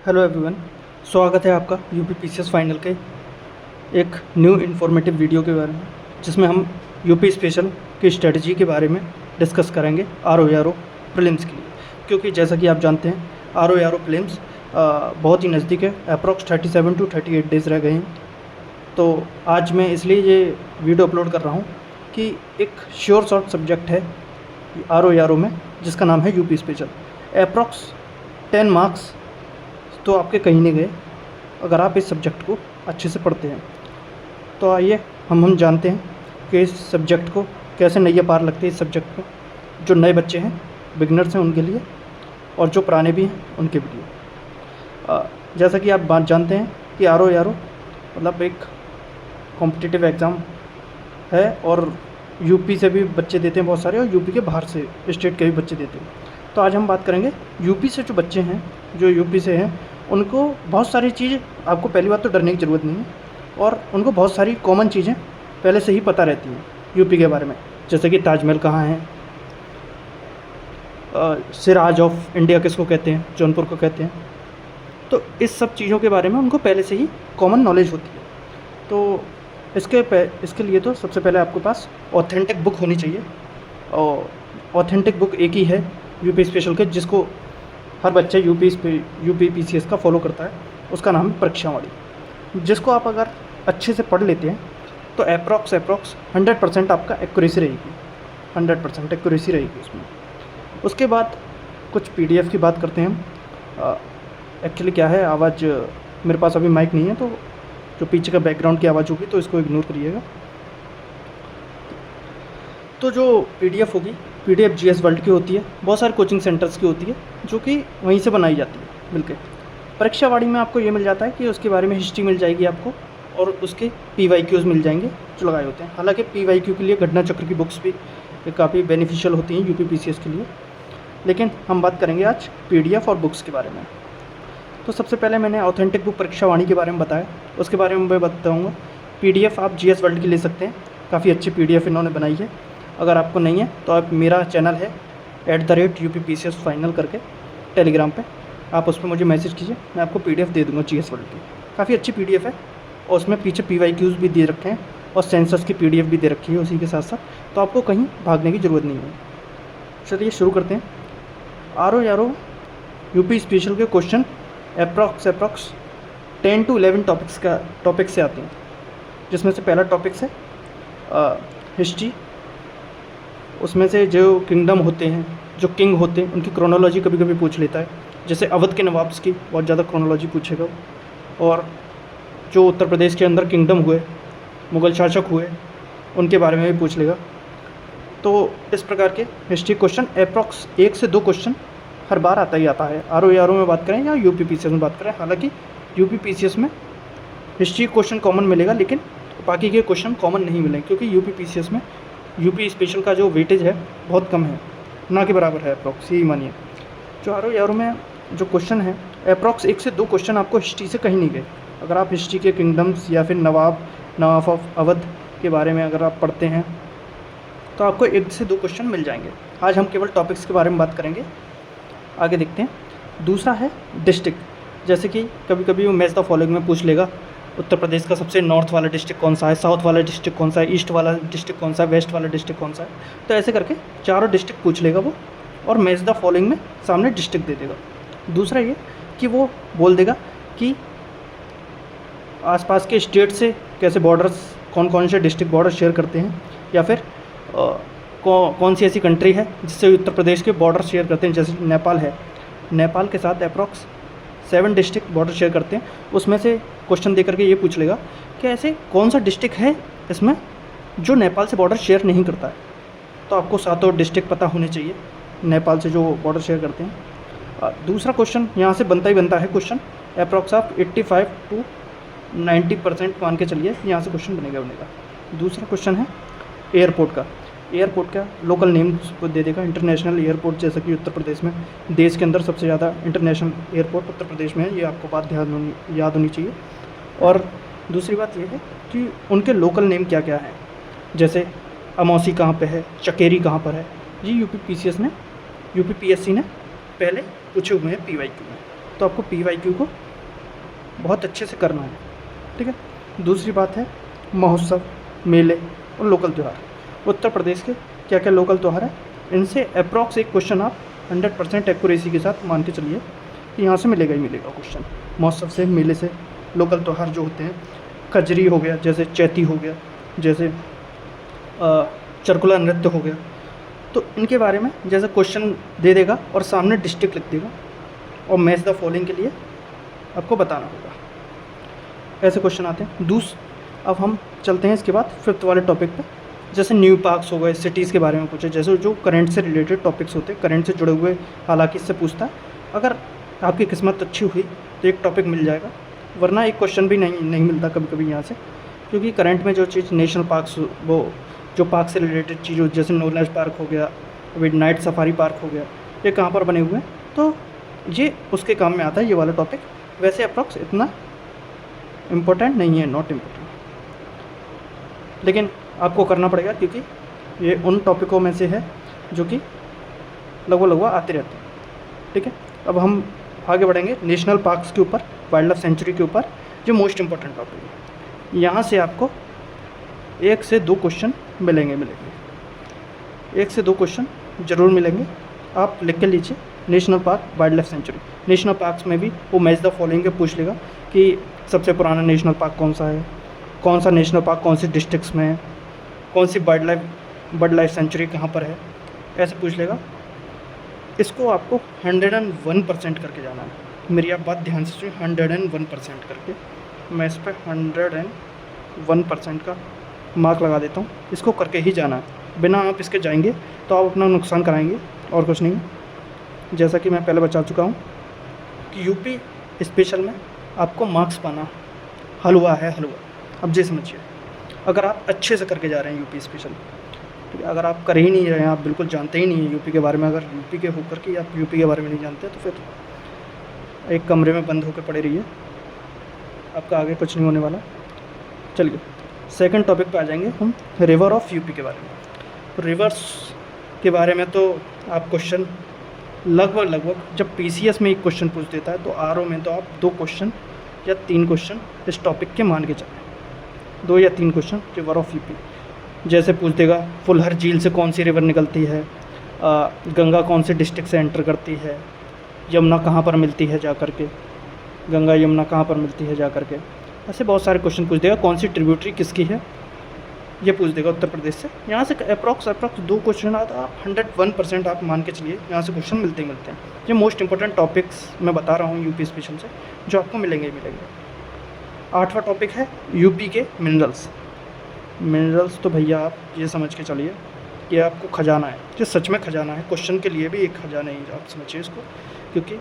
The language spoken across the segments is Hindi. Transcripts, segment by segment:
हेलो एवरीवन, स्वागत है आपका यूपी पीसीएस फाइनल के एक न्यू इन्फॉर्मेटिव वीडियो के बारे में, जिसमें हम यूपी स्पेशल की स्ट्रेटजी के बारे में डिस्कस करेंगे आर ओ प्रीलिम्स के लिए। क्योंकि जैसा कि आप जानते हैं आर ओ प्रीलिम्स बहुत ही नज़दीक है, अप्रॉक्स 37 to 38 डेज़ रह गए हैं। तो आज मैं इसलिए ये वीडियो अपलोड कर रहा हूँ कि एक श्योर शॉर्ट सब्जेक्ट है आर ओ में, जिसका नाम है यूपी स्पेशल। अप्रॉक्स 10 मार्क्स तो आपके कहीं नहीं गए अगर आप इस सब्जेक्ट को अच्छे से पढ़ते हैं। तो आइए हम जानते हैं कि इस सब्जेक्ट को कैसे नैया पार लगती है। इस सब्जेक्ट को जो नए बच्चे हैं, बिगनर्स हैं, उनके लिए, और जो पुराने भी हैं उनके भी लिए। जैसा कि आप बात जानते हैं कि आर ओ मतलब एक कॉम्पिटिटिव एग्ज़ाम है, और यूपी से भी बच्चे देते हैं बहुत सारे, और यूपी के बाहर से स्टेट के भी बच्चे देते हैं। तो आज हम बात करेंगे यूपी से जो बच्चे हैं, जो यूपी से हैं, उनको बहुत सारी चीज़, आपको पहली बात तो डरने की ज़रूरत नहीं है, और उनको बहुत सारी कॉमन चीज़ें पहले से ही पता रहती हैं यूपी के बारे में। जैसे कि ताजमहल कहाँ है, सिराज ऑफ इंडिया किसको कहते हैं, जौनपुर को कहते हैं। तो इस सब चीज़ों के बारे में उनको पहले से ही कॉमन नॉलेज होती है। तो इसके लिए तो सबसे पहले आपके पास ऑथेंटिक बुक होनी चाहिए, और ऑथेंटिक बुक एक ही है यूपी स्पेशल के, जिसको हर बच्चा यूपी पीसीएस का फॉलो करता है। उसका नाम है परीक्षावाड़ी, जिसको आप अगर अच्छे से पढ़ लेते हैं तो अप्रॉक्स 100% आपका एक्यूरेसी रहेगी, 100% एक्यूरेसी रहेगी उसमें। उसके बाद कुछ पीडीएफ की बात करते हैं हम। एक्चुअली क्या है, आवाज़ मेरे पास अभी माइक नहीं है, तो जो पीछे का बैकग्राउंड की आवाज़ होगी तो इसको इग्नोर करिएगा। तो जो पीडीएफ होगी, पीडीएफ जीएस वर्ल्ड की होती है, बहुत सारे कोचिंग सेंटर्स की होती है, जो कि वहीं से बनाई जाती है मिलकर। परीक्षावाड़ी में आपको ये मिल जाता है कि उसके बारे में हिस्ट्री मिल जाएगी आपको, और उसके PYQs मिल जाएंगे जो लगाए होते हैं। हालांकि PYQ के लिए घटना चक्र की बुक्स भी काफ़ी बेनिफिशियल होती हैं यूपी पीसीएस के लिए, लेकिन हम बात करेंगे आज पीडीएफ और बुक्स के बारे में। तो सबसे पहले मैंने ऑथेंटिक बुक परीक्षावाणी के बारे में बताया, उसके बारे में मैं बताऊँगा। पीडीएफ आप जीएस वर्ल्ड की ले सकते हैं, काफ़ी अच्छी पीडीएफ इन्होंने बनाई है। अगर आपको नहीं है तो आप, मेरा चैनल है @UPPCS फाइनल करके टेलीग्राम पे, आप उस पर मुझे मैसेज कीजिए, मैं आपको पीडीएफ दे दूँगा जीएस वर्ल्ड की। काफ़ी अच्छी पीडीएफ है, और उसमें पीछे PYQs भी दे रखे हैं, और सेंसस की पीडीएफ भी दे रखी है उसी के साथ साथ, तो आपको कहीं भागने की ज़रूरत नहीं है। चलिए शुरू करते हैं। आर ओ यूपी स्पेशल के क्वेश्चन अप्रॉक्स 10 to 11 टॉपिक्स से आते हैं, जिसमें से पहला टॉपिक्स है हिस्ट्री। उसमें से जो किंगडम होते हैं, जो किंग होते हैं, उनकी क्रोनोलॉजी कभी कभी पूछ लेता है। जैसे अवध के नवाब्स की बहुत ज़्यादा क्रोनोलॉजी पूछेगा, और जो उत्तर प्रदेश के अंदर किंगडम हुए, मुग़ल शासक हुए, उनके बारे में भी पूछ लेगा। तो इस प्रकार के हिस्ट्री क्वेश्चन अप्रॉक्स 1 से 2 क्वेश्चन हर बार आता ही आता है, आर ओ में बात करें या यूपी पीसीएस में बात करें। हालांकि यूपी पीसीएस में हिस्ट्री क्वेश्चन कॉमन मिलेगा, लेकिन बाकी के क्वेश्चन कॉमन नहीं मिलेंगे, क्योंकि यूपी पीसीएस में यूपी स्पेशल का जो वेटेज है बहुत कम है, ना के बराबर है अप्रॉक्स, यही मानिए। जो आर ओ में जो क्वेश्चन है अप्रॉक्स 1 से 2 क्वेश्चन आपको हिस्ट्री से कहीं नहीं गए। अगर आप हिस्ट्री के किंगडम्स या फिर नवाब ऑफ अवध के बारे में अगर आप पढ़ते हैं तो आपको 1 से 2 क्वेश्चन मिल जाएंगे। आज हम केवल टॉपिक्स के बारे में बात करेंगे, आगे देखते हैं। दूसरा है डिस्ट्रिक्ट। जैसे कि कभी कभी वो मैच द फॉलोइंग में पूछ लेगा, उत्तर प्रदेश का सबसे नॉर्थ वाला डिस्ट्रिक्ट कौन सा है, साउथ वाला डिस्ट्रिक्ट कौन सा है, ईस्ट वाला डिस्ट्रिक्ट कौन सा है, वेस्ट वाला डिस्ट्रिक्ट कौन सा है। तो ऐसे करके चारों डिस्ट्रिक्ट पूछ लेगा वो, और मैच द फॉलोइंग में सामने डिस्ट्रिक्ट दे देगा। दूसरा ये कि वो बोल देगा कि आसपास के स्टेट से कैसे बॉर्डर्स, कौन कौन से डिस्ट्रिक्ट बॉर्डर शेयर करते हैं, या फिर कौन सी ऐसी कंट्री है जिससे उत्तर प्रदेश के बॉर्डर शेयर करते हैं। जैसे नेपाल है, नेपाल के साथ अप्रॉक्स 7 डिस्ट्रिक्ट बॉर्डर शेयर करते हैं। उसमें से क्वेश्चन दे करके ये पूछ लेगा कि ऐसे कौन सा डिस्ट्रिक्ट है इसमें जो नेपाल से बॉर्डर शेयर नहीं करता है। तो आपको 7 डिस्ट्रिक्ट पता होने चाहिए नेपाल से जो बॉर्डर शेयर करते हैं। दूसरा क्वेश्चन यहाँ से बनता ही बनता है, क्वेश्चन अप्रॉक्स आप 85 to 90% मान के चलिए, यहाँ से क्वेश्चन बनेगा। दूसरा क्वेश्चन है एयरपोर्ट का। एयरपोर्ट का लोकल नेम दे देगा, इंटरनेशनल एयरपोर्ट, जैसे कि उत्तर प्रदेश में देश के अंदर सबसे ज़्यादा इंटरनेशनल एयरपोर्ट उत्तर प्रदेश में है, ये आपको बात याद होनी चाहिए। और दूसरी बात ये है कि उनके लोकल नेम क्या क्या हैं, जैसे अमौसी कहाँ पे है, चकेरी कहाँ पर है। ये यूपी पीसीएस ने, यूपी पीएससी ने पहले पूछे हुए हैं PYQ में। तो आपको PYQ को बहुत अच्छे से करना है, ठीक है। दूसरी बात है महोत्सव, मेले और लोकल त्यौहार। उत्तर प्रदेश के क्या क्या लोकल त्यौहार है, इनसे अप्रॉक्स एक क्वेश्चन आप 100% एक्यूरेसी के साथ मान के चलिए कि यहाँ से मिलेगा ही मिलेगा क्वेश्चन। महोत्सव से, मेले से, लोकल त्यौहार जो होते हैं, कजरी हो गया, जैसे चैती हो गया, जैसे चरकुला नृत्य हो गया, तो इनके बारे में जैसे क्वेश्चन दे देगा और सामने डिस्ट्रिक्ट लिख देगा और मैच द फॉलोइंग के लिए आपको बताना होगा। ऐसे क्वेश्चन आते हैं। अब हम चलते हैं इसके बाद 5th वाले टॉपिक पे, जैसे न्यू पार्क्स हो गए, सिटीज़ के बारे में पूछे, जैसे जो करंट से रिलेटेड टॉपिक्स होते हैं, करंट से जुड़े हुए, हालांकि इससे पूछता है। अगर आपकी किस्मत अच्छी हुई तो एक टॉपिक मिल जाएगा, वरना एक क्वेश्चन भी नहीं मिलता कभी कभी यहाँ से, क्योंकि करंट में जो चीज़ नेशनल पार्क्स, वो जो पार्क से रिलेटेड चीज़ हो, जैसे नॉलेज पार्क हो गया, विद नाइट सफारी पार्क हो गया, ये कहाँ पर बने हुए हैं, तो ये उसके काम में आता है ये वाला टॉपिक। वैसे अप्रॉक्स इतना इम्पोर्टेंट नहीं है, नॉट इम्पोर्टेंट, लेकिन आपको करना पड़ेगा क्योंकि ये उन टॉपिकों में से है जो कि लगभग आते रहते हैं, ठीक है। अब हम आगे बढ़ेंगे नेशनल पार्क्स के ऊपर, वाइल्ड लाइफ सेंचुरी के ऊपर, जो मोस्ट इम्पोर्टेंट टॉपिक है। यहाँ से आपको 1 से 2 क्वेश्चन मिलेंगे। 1 से 2 क्वेश्चन ज़रूर मिलेंगे, आप लिख के लीजिए। National park, wild life sanctuary. National parks में भी वो मैच द फॉलोइंग के पूछ लेगा कि सबसे पुराना नेशनल पार्क कौन सा है, कौन सा नेशनल पार्क कौन सी डिस्ट्रिक्ट्स में है, कौन सी बर्ड लाइफ सेंचुरी कहाँ पर है, ऐसे पूछ लेगा। इसको आपको 101% करके जाना है। मेरी आप बात ध्यान से सुनिए, 101% करके। मैं इस पर 101% का मार्क लगा देता हूँ। इसको करके ही जाना है, बिना आप इसके जाएंगे तो आप अपना नुकसान कराएंगे और कुछ नहीं। जैसा कि मैं पहले बता चुका हूँ कि यूपी स्पेशल में आपको मार्क्स पाना हलवा है, हलवा। अब जी समझिए, अगर आप अच्छे से करके जा रहे हैं यूपी स्पेशल, तो अगर आप कर ही नहीं रहे हैं, आप बिल्कुल जानते ही नहीं हैं यूपी के बारे में, अगर यूपी के होकर के आप यूपी के बारे में नहीं जानते, तो फिर एक कमरे में बंद होकर पड़े रहिए, आपका आगे कुछ नहीं होने वाला। चलिए सेकंड टॉपिक पे आ जाएंगे हम, रिवर ऑफ यूपी के बारे में। रिवर्स के बारे में तो आप क्वेश्चन लगभग जब PCS में एक क्वेश्चन पूछ देता है, तो RO में तो आप 2 क्वेश्चन या 3 क्वेश्चन इस टॉपिक के मान के चलें। 2 या 3 क्वेश्चन रिवर ऑफ यूपी। जैसे पूछ देगा फुलहर झील से कौन सी रिवर निकलती है, गंगा कौन से डिस्ट्रिक्ट से एंटर करती है, यमुना कहाँ पर मिलती है जा कर के, गंगा यमुना कहाँ पर मिलती है जा कर के, ऐसे बहुत सारे क्वेश्चन पूछ देगा। कौन सी ट्रिब्यूटरी किसकी है, ये पूछ देगा उत्तर प्रदेश से। यहाँ से अप्रॉक्स 2 क्वेश्चन आता है, 101% आप मान के चलिए यहाँ से क्वेश्चन मिलते हैं। ये मोस्ट इंपॉर्टेंट टॉपिक्स मैं बता रहा हूँ यूपी स्पेशल से, जो आपको मिलेंगे ही मिलेंगे। 8वां टॉपिक है यूपी के मिनरल्स। मिनरल्स तो भैया आप ये समझ के चलिए कि आपको खजाना है, जो सच में खजाना है, क्वेश्चन के लिए भी एक खजाना ही आप समझिए इसको। क्योंकि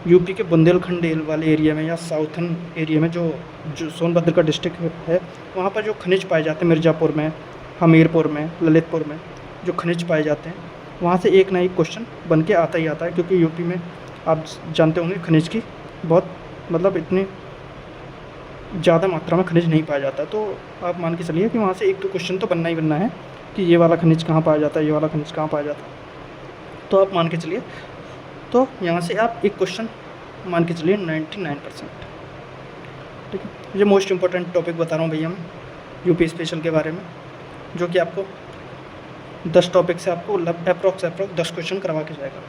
यूपी के बुंदेलखंड वाले एरिया में या साउथर्न एरिया में जो सोनभद्र का डिस्ट्रिक्ट है, वहाँ पर जो खनिज पाए जाते हैं, मिर्ज़ापुर में, हमीरपुर में, ललितपुर में जो खनिज पाए जाते हैं, वहाँ से एक ना एक क्वेश्चन बन के आता ही आता है। क्योंकि यूपी में आप जानते होंगे खनिज की बहुत इतनी ज़्यादा मात्रा में खनिज नहीं पाया जाता, तो आप मान के चलिए कि वहाँ से 1-2 क्वेश्चन तो बनना ही बनना है कि ये वाला खनिज कहाँ पाया जाता है, ये वाला खनिज कहाँ पाया जाता है। तो आप मान के चलिए, तो यहाँ से आप एक क्वेश्चन मान के चलिए 99%, ठीक है। ये मोस्ट इंपॉर्टेंट टॉपिक बता रहा हूँ भैया मैं यूपी स्पेशल के बारे में, जो कि आपको 10 टॉपिक से आपको अप्रॉक्स 10 क्वेश्चन करवा के जाएगा।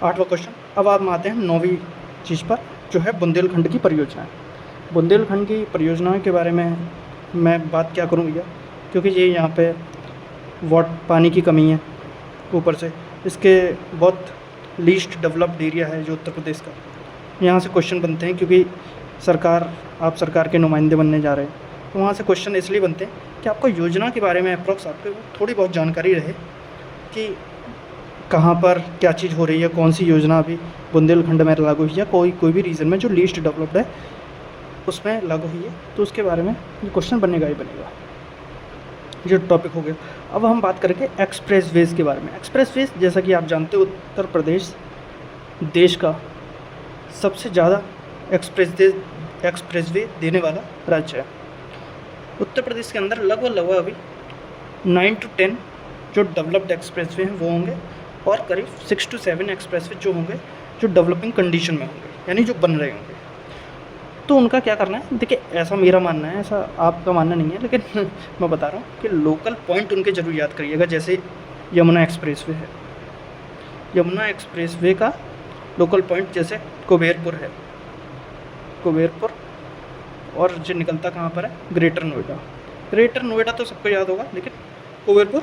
8वां क्वेश्चन। अब आप आते हैं 9वीं चीज़ पर, जो है बुंदेलखंड की परियोजनाएँ। बुंदेलखंड की परियोजनाओं के बारे में मैं बात क्या करूँ भैया, क्योंकि ये यहाँ पे पानी की कमी है, ऊपर से इसके बहुत लीस्ट डेवलप्ड एरिया है जो उत्तर प्रदेश का। यहाँ से क्वेश्चन बनते हैं क्योंकि आप सरकार के नुमाइंदे बनने जा रहे हैं, तो वहाँ से क्वेश्चन इसलिए बनते हैं कि आपको योजना के बारे में अप्रॉक्स आपको थोड़ी बहुत जानकारी रहे कि कहाँ पर क्या चीज़ हो रही है, कौन सी योजना अभी बुंदेलखंड में लागू हुई है, कोई भी रीजन में जो लीस्ट डेवलप्ड है उसमें लागू हुई है, तो उसके बारे में ये क्वेश्चन बनेगा ही बनेगा। जो टॉपिक हो गया। अब हम बात करेंगे एक्सप्रेसवेज के बारे में। एक्सप्रेसवेज, जैसा कि आप जानते हो, उत्तर प्रदेश देश का सबसे ज़्यादा एक्सप्रेसवे देने वाला राज्य है। उत्तर प्रदेश के अंदर लगभग अभी 9 to 10 जो डेवलप्ड एक्सप्रेसवे हैं वो होंगे, और करीब 6 to 7 एक्सप्रेसवे जो होंगे जो डेवलपिंग कंडीशन में होंगे। यानी जो बन रहे होंगे। तो उनका क्या करना है, देखिए ऐसा मेरा मानना है, ऐसा आपका मानना नहीं है, लेकिन मैं बता रहा हूँ कि लोकल पॉइंट उनके ज़रूर याद करिएगा। जैसे यमुना एक्सप्रेसवे है, यमुना एक्सप्रेसवे का लोकल पॉइंट जैसे कुबेरपुर है, कुबेरपुर, और जो निकलता कहाँ पर है, ग्रेटर नोएडा। ग्रेटर नोएडा तो सबको याद होगा, लेकिन कुबेरपुर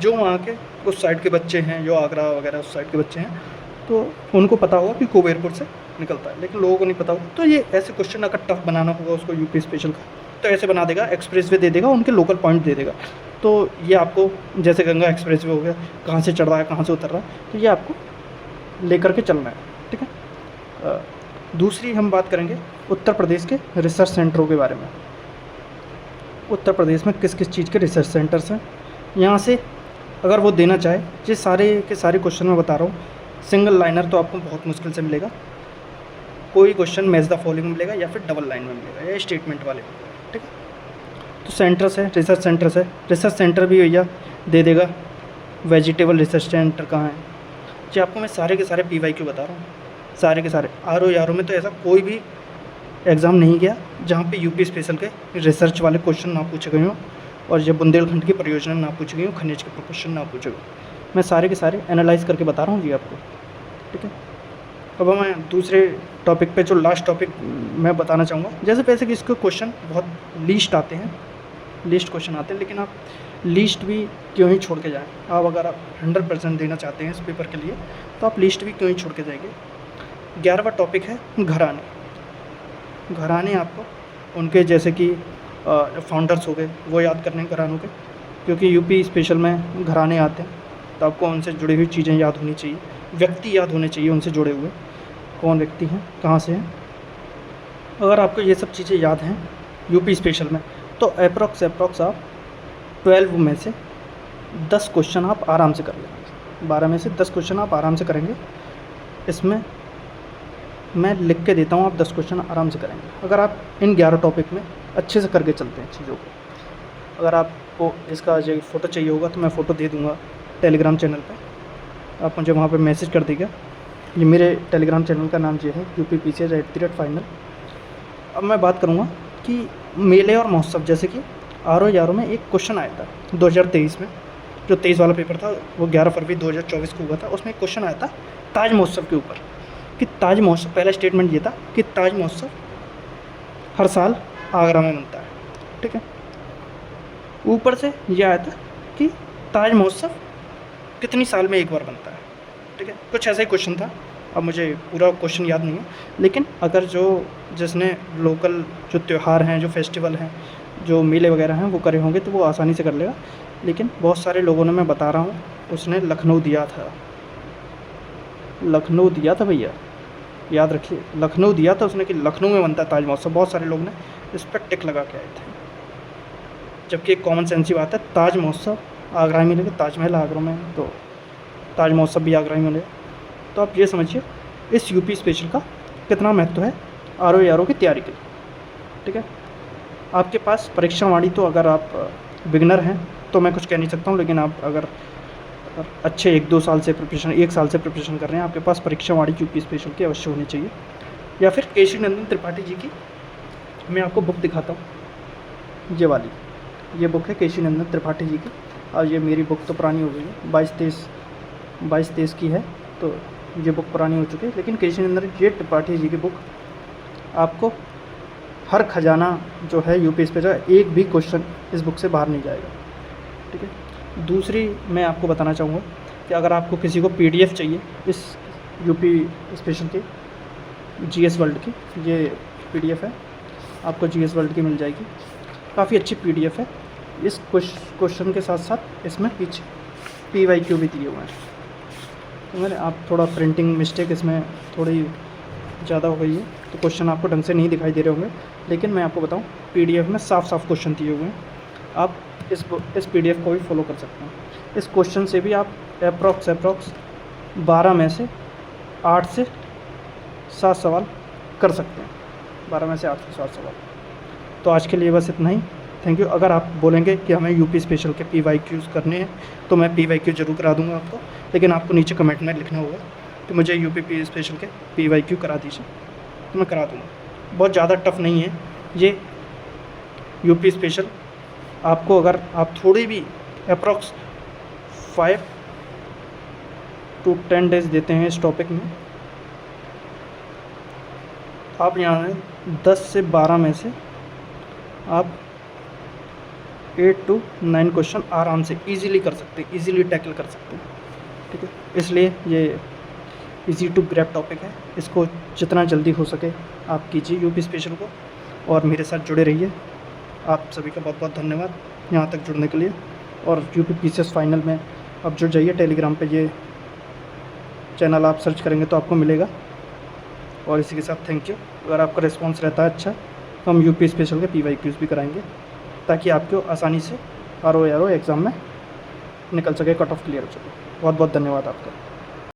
जो वहाँ के उस साइड के बच्चे हैं, जो आगरा वगैरह उस साइड के बच्चे हैं, तो उनको पता होगा कि कुबेरपुर से निकलता है, लेकिन लोगों को नहीं पता होगा। तो ये ऐसे क्वेश्चन अगर टफ बनाना होगा उसको यूपी स्पेशल का, तो ऐसे बना देगा, एक्सप्रेसवे दे देगा, उनके लोकल पॉइंट दे देगा। तो ये आपको जैसे गंगा एक्सप्रेसवे हो गया, कहाँ से चढ़ रहा है, कहाँ से उतर रहा है, तो ये आपको लेकर के चलना है, ठीक है। दूसरी हम बात करेंगे उत्तर प्रदेश के रिसर्च सेंटरों के बारे में। उत्तर प्रदेश में किस किस चीज़ के रिसर्च सेंटर्स हैं, यहाँ से अगर वो देना चाहे, ये सारे के सारे क्वेश्चन मैं बता रहा हूँ। सिंगल लाइनर तो आपको बहुत मुश्किल से मिलेगा, कोई क्वेश्चन मैच द फॉलोइंग मिलेगा या फिर डबल लाइन में मिलेगा या स्टेटमेंट वाले मिलेगा, ठीक है। तो सेंटर्स है, रिसर्च सेंटर्स है, रिसर्च सेंटर भी भैया दे देगा। वेजिटेबल रिसर्च सेंटर कहाँ है, जी आपको मैं सारे के सारे PYQ बता रहा हूँ, सारे के सारे। RO में तो ऐसा कोई भी एग्ज़ाम नहीं गया जहाँ पे यूपी स्पेशल के रिसर्च वाले क्वेश्चन ना पूछे गए हों, और ये बुंदेलखंड की परियोजना ना पूछी गई हो, खनिज के क्वेश्चन ना पूछे गए। मैं सारे के सारे एनालाइज करके बता रहा हूँ जी आपको, ठीक है। अब मैं दूसरे टॉपिक पे, जो लास्ट टॉपिक मैं बताना चाहूँगा, जैसे पैसे कि इसके क्वेश्चन बहुत लीस्ट आते हैं, लीस्ट क्वेश्चन आते हैं, लेकिन आप लीस्ट भी क्यों ही छोड़ के जाएँ। आप अगर आप 100% देना चाहते हैं इस पेपर के लिए, तो आप लीस्ट भी क्यों ही छोड़ के जाएंगे। 11वां टॉपिक है घराने। घराने आपको उनके जैसे कि फाउंडर्स हो गए वो याद करने हैं घरानों के, क्योंकि यूपी स्पेशल में घराने आते हैं, तो आपको उनसे जुड़ी हुई चीज़ें याद होनी चाहिए, व्यक्ति याद होने चाहिए उनसे जुड़े हुए, कौन व्यक्ति हैं, कहाँ से हैं। अगर आपको ये सब चीज़ें याद हैं यूपी स्पेशल में, तो अप्रॉक्स आप 12 में से 10 क्वेश्चन आप आराम से कर लेंगे। 12 में से 10 क्वेश्चन आप आराम से करेंगे। इसमें मैं लिख के देता हूँ, आप 10 क्वेश्चन आराम से करेंगे अगर आप इन 11 टॉपिक में अच्छे से करके चलते हैं चीज़ों को। अगर आपको इसका जो फ़ोटो चाहिए होगा तो मैं फ़ोटो दे दूँगा टेलीग्राम चैनल पे, आप मुझे वहाँ पे मैसेज कर दीजिएगा। ये मेरे टेलीग्राम चैनल का नाम ये है UPPCS@final। अब मैं बात करूँगा कि मेले और महोत्सव, जैसे कि RO में एक क्वेश्चन आया था 2023 में, जो 23 वाला पेपर था वो 11 फरवरी 2024 को हुआ था। उसमें एक क्वेश्चन आया था ताज महोत्सव के ऊपर, कि ताज महोत्सव, पहला स्टेटमेंट ये था कि ताज महोत्सव हर साल आगरा में बनता है, ठीक है। ऊपर से ये आया था कि ताज महोत्सव कितनी साल में एक बार बनता है, ठीक है। कुछ ऐसा ही क्वेश्चन था, अब मुझे पूरा क्वेश्चन याद नहीं है, लेकिन अगर जिसने लोकल जो त्यौहार हैं, जो फेस्टिवल हैं, जो मेले वगैरह हैं वो करे होंगे तो वो आसानी से कर लेगा। लेकिन बहुत सारे लोगों ने, मैं बता रहा हूँ, उसने लखनऊ दिया था, लखनऊ दिया था भैया, याद रखिए, लखनऊ दिया था उसने कि लखनऊ में बनता है ताज महोत्सव। बहुत सारे लोग ने इस पर टिक लगा के आए थे, जबकि एक कॉमन सेंस की बात है, ताज महोत्सव आगरा में मिलेगा, ताजमहल आगरा में, तो ताज महोत्सव भी आगरा में मिलेगा। तो आप ये समझिए इस यूपी स्पेशल का कितना महत्व है RO की तैयारी के लिए, ठीक है। आपके पास परीक्षा वाणी, तो अगर आप बिगनर हैं तो मैं कुछ कह नहीं सकता हूँ, लेकिन आप अगर अच्छे 1-2 साल से प्रिपरेशन, 1 साल से प्रिपरेशन कर रहे हैं, आपके पास परीक्षा वाणी यूपी स्पेशल की अवश्य होनी चाहिए। या फिर केशरी नंदन त्रिपाठी जी की मैं आपको बुक दिखाता हूँ, ये वाली, ये बुक है केशरी नंदन त्रिपाठी जी की, और ये मेरी बुक तो पुरानी हो गई है, 22-23 की है, तो ये बुक पुरानी हो चुकी है। लेकिन केशरी नंदन त्रिपाठी जी की बुक आपको हर खजाना जो है यूपी स्पेशल, एक भी क्वेश्चन इस बुक से बाहर नहीं जाएगा, ठीक है। दूसरी मैं आपको बताना चाहूँगा कि अगर आपको किसी को PDF चाहिए इस यूपी स्पेशल की, GS वर्ल्ड की, ये PDF है, आपको GS वर्ल्ड की मिल जाएगी, काफ़ी अच्छी PDF है। इस क्वेश्चन के साथ साथ इसमें पीछे PYQ भी दिए हुए हैं। तो मैंने आप थोड़ा प्रिंटिंग मिस्टेक इसमें थोड़ी ज़्यादा हो गई है, तो क्वेश्चन आपको ढंग से नहीं दिखाई दे रहे होंगे, लेकिन मैं आपको बताऊं PDF में साफ साफ क्वेश्चन दिए हुए हैं। आप इस PDF को भी फॉलो कर सकते हैं। इस क्वेश्चन से भी आप अप्रॉक्स 12 में से 8 से 7 सवाल कर सकते हैं, 12 में से 8 से 7 सवाल। तो आज के लिए बस इतना ही, थैंक यू। अगर आप बोलेंगे कि हमें यूपी स्पेशल के PYQs करने हैं तो मैं PYQ जरूर करा दूंगा आपको, लेकिन आपको नीचे कमेंट में लिखना होगा कि मुझे यूपी स्पेशल के PYQ करा दीजिए। तो मैं करा दूँगा। बहुत ज़्यादा टफ नहीं है ये यूपी स्पेशल। आपको अगर आप थोड़ी भी अप्रॉक्स 5 to 10 डेज़ देते हैं इस टॉपिक में, आप यहाँ 10 से 12 में से आप 8 to 9 क्वेश्चन आराम से ईज़िली कर सकते हैं, ईज़िली टैकल कर सकते हैं। ठीक है, इसलिए ये ईज़ी टू ग्रैब टॉपिक है। इसको जितना जल्दी हो सके आप कीजिए यूपी स्पेशल को, और मेरे साथ जुड़े रहिए। आप सभी का बहुत बहुत धन्यवाद यहाँ तक जुड़ने के लिए। और यूपी पीसीएस फाइनल में आप जुड़ जाइए। टेलीग्राम पे ये चैनल आप सर्च करेंगे तो आपको मिलेगा। और इसी के साथ थैंक यू। अगर आपका रिस्पॉन्स रहता है अच्छा तो हम यूपी स्पेशल के PYQs भी कराएंगे, ताकि आपको आसानी से RO एग्ज़ाम में निकल सके, कट ऑफ क्लियर हो सके। बहुत बहुत धन्यवाद आपका।